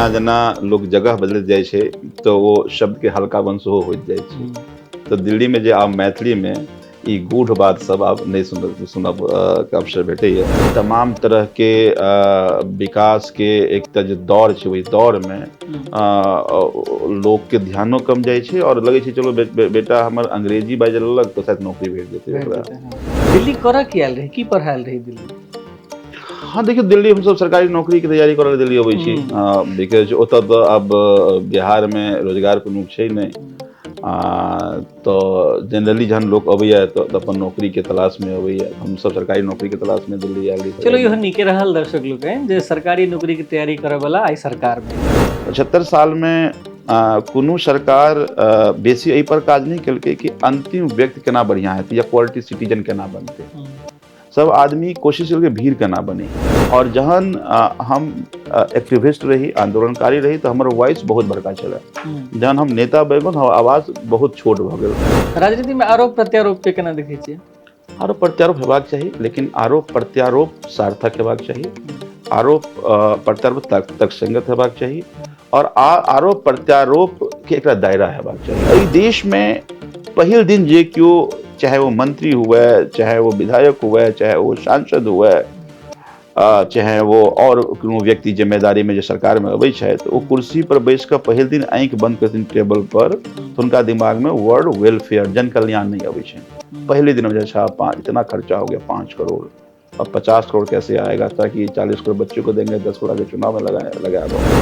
जेना जेना लोग जगह बदलैत जाइ छै तो वो शब्द के हल्कापन सेहो होइत जाइ छै। तो दिल्ली में जे आब मैथिली में ई गूढ़ बात सब आब नहीं सुनब के अवसर भेटैए। तमाम तरह के विकास के एकटा जे दौर छै ओहि दौर में लोग के ध्यानो कम जाइ छै और लगे छै चलो बेटा हमर अंग्रेजी बाजि लेलक तो शायद नौकरी भेट जेतै ओकरा। दिल्ली करऽ की आयल रही, की पढ़ायल रही दिल्ली? हाँ देखिए, दिल्ली हम सब सरकारी नौकरी के तैयारी करऽ दिल्ली अबै छी। देखिए ओतऽ तऽ अब बिहार में रोजगार कोनो छै नहीं, तो जनरली जहन लोग अबैया तो अपन नौकरी के तलाश में अबैया। हम सब सरकारी नौकरी के तलाश में दिल्ली आयल रही। चलो इहो नीके रहल दर्शक लोग जे सरकारी नौकरी के तैयारी करे वाला आई सरकार में 75 साल में कोनो सरकार बेसी एहि पर काज नहीं केलकै कि अंतिम व्यक्ति केना बढ़िया हेतै या क्वालिटी सिटीजन केना बनतै। सब आदमी कोशिश केलकै भीड़ केना बने। और जहन हम एक्टिविस्ट रही, आंदोलनकारी रही तो हमर वॉइस बहुत बड़का छलै। जहन हम नेता बनलहुँ हमर आवाज बहुत छोट भऽ गेल। राजनीति में आरोप प्रत्यारोप पे केना देखै छियै? आरोप प्रत्यारोप हेबाक चाही, लेकिन आरोप प्रत्यारोप सार्थक हेबाक चाही। आरोप प्रत्यारोप तर्कसंगत हेबाक चाही और आरोप प्रत्यारोप के एकटा दायरा हेबाक चाही। एहि देश में पहिल दिन जे केओ, चाहे वो मंत्री हुए, चाहे वो विधायक हुए, चाहे वो सांसद हुए, चाहे वो और कोनो व्यक्ति जिम्मेदारी में जे सरकार में अबै छथि, वो कुर्सी पर बैस कऽ पहिल दिन आँखि बंद करथिन टेबल पर तो उनका दिमाग में वर्ड वेलफेयर, जन कल्याण नहीं अबै छै। पहले दिन में अच्छा इतना खर्चा हो गया 5 करोड़, अब 50 करोड़ कैसे आएगा ताकि 40 करोड़ बच्चों को देंगे, 10 करोड़ आगे चुनाव में लगाया